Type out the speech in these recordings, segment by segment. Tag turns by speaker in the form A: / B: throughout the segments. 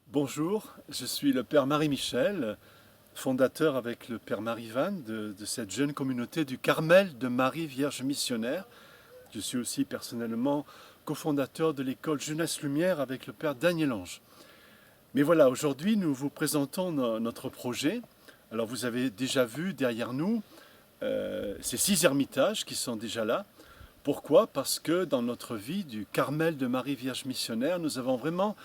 A: Bonjour, je suis le Père Marie-Michel, fondateur avec le Père Marie-Van de cette jeune communauté du Carmel de Marie Vierge Missionnaire. Je suis aussi personnellement cofondateur de l'école Jeunesse Lumière avec le Père Daniel Ange. Mais voilà, aujourd'hui nous vous présentons notre projet. Alors vous avez déjà vu derrière nous ces 6 ermitages qui sont déjà là. Pourquoi? Parce que dans notre vie du Carmel de Marie Vierge Missionnaire, nous avons vraiment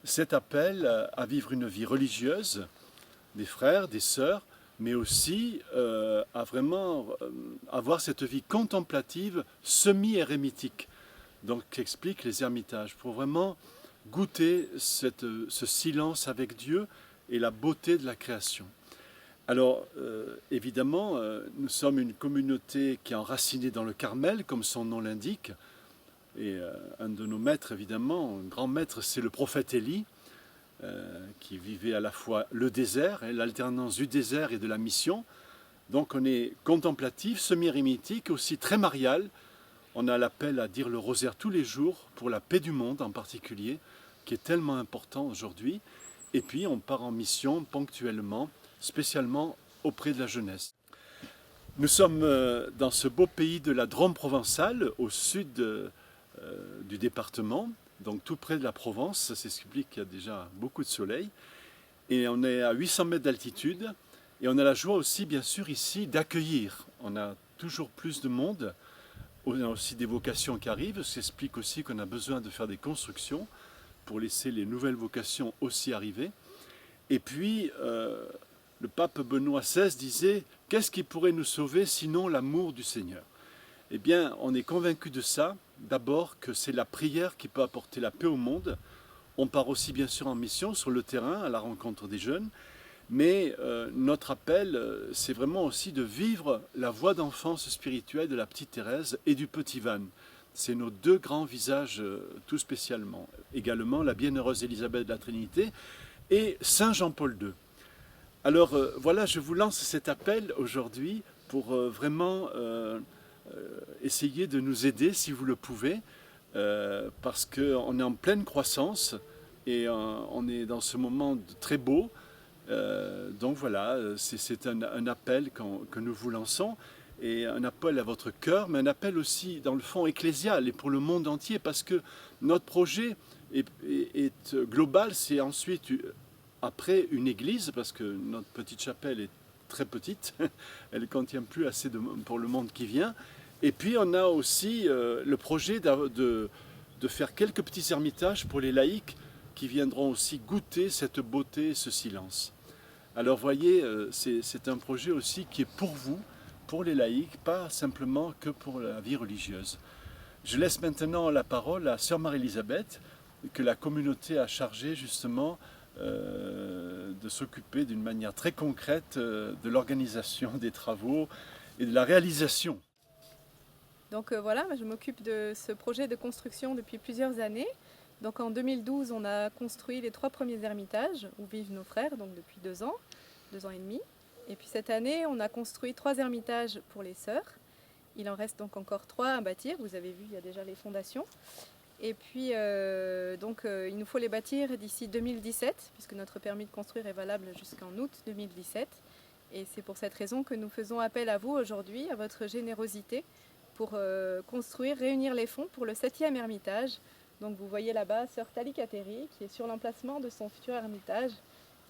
A: cet appel à vivre une vie religieuse, des frères, des sœurs, mais aussi à vraiment avoir cette vie contemplative semi-érémitique. Donc qu'expliquent les ermitages, pour vraiment goûter ce silence avec Dieu et la beauté de la création. Alors évidemment, nous sommes une communauté qui est enracinée dans le Carmel, comme son nom l'indique. Et un de nos maîtres, évidemment, un grand maître, c'est le prophète Élie, qui vivait à la fois le désert, et l'alternance du désert et de la mission. Donc on est contemplatif, semi-érémitique, aussi très marial. On a l'appel à dire le rosaire tous les jours, pour la paix du monde en particulier, qui est tellement important aujourd'hui. Et puis on part en mission ponctuellement, spécialement auprès de la jeunesse. Nous sommes dans ce beau pays de la Drôme provençale, au sud du département, donc tout près de la Provence. Ça s'explique qu'il y a déjà beaucoup de soleil. Et on est à 800 mètres d'altitude. Et on a la joie aussi, bien sûr, ici, d'accueillir. On a toujours plus de monde. On a aussi des vocations qui arrivent. Ça explique aussi qu'on a besoin de faire des constructions pour laisser les nouvelles vocations aussi arriver. Et puis, le pape Benoît XVI disait « Qu'est-ce qui pourrait nous sauver sinon l'amour du Seigneur ?» Eh bien, on est convaincu de ça. D'abord que c'est la prière qui peut apporter la paix au monde. On part aussi bien sûr en mission sur le terrain, à la rencontre des jeunes. Mais notre appel, c'est vraiment aussi de vivre la voie d'enfance spirituelle de la petite Thérèse et du petit Van. C'est nos 2 grands visages tout spécialement. Également la bienheureuse Élisabeth de la Trinité et Saint Jean-Paul II. Alors voilà, je vous lance cet appel aujourd'hui pour vraiment essayez de nous aider si vous le pouvez, parce qu'on est en pleine croissance et on est dans ce moment très beau. Donc voilà, c'est un appel que nous vous lançons, et un appel à votre cœur, mais un appel aussi dans le fond ecclésial et pour le monde entier, parce que notre projet est global. C'est ensuite, après, une église, parce que notre petite chapelle est très petite, elle ne contient plus assez pour le monde qui vient. Et puis on a aussi le projet de faire quelques petits ermitages pour les laïcs qui viendront aussi goûter cette beauté et ce silence. Alors voyez, c'est un projet aussi qui est pour vous, pour les laïcs, pas simplement que pour la vie religieuse. Je laisse maintenant la parole à Sœur Marie-Élisabeth, que la communauté a chargée justement de s'occuper d'une manière très concrète de l'organisation des travaux et de la réalisation.
B: Donc voilà, je m'occupe de ce projet de construction depuis plusieurs années. Donc en 2012, on a construit les 3 premiers ermitages où vivent nos frères, donc depuis 2 ans et demi. Et puis cette année, on a construit 3 ermitages pour les sœurs. Il en reste donc encore 3 à bâtir. Vous avez vu, il y a déjà les fondations. Et puis, il nous faut les bâtir d'ici 2017, puisque notre permis de construire est valable jusqu'en août 2017. Et c'est pour cette raison que nous faisons appel à vous aujourd'hui, à votre générosité, pour construire, réunir les fonds pour le 7e ermitage. Donc vous voyez là-bas Sœur Tali Kateri, qui est sur l'emplacement de son futur ermitage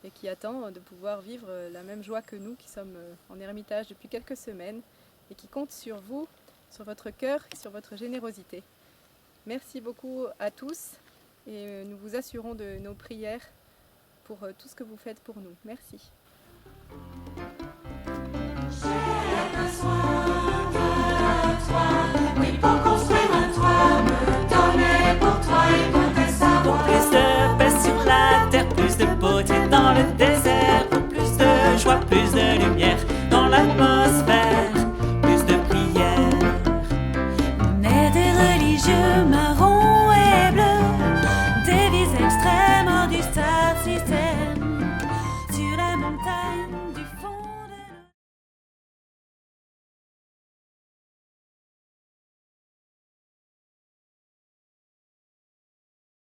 B: et qui attend de pouvoir vivre la même joie que nous qui sommes en ermitage depuis quelques semaines et qui compte sur vous, sur votre cœur et sur votre générosité. Merci beaucoup à tous et nous vous assurons de nos prières pour tout ce que vous faites pour nous. Merci.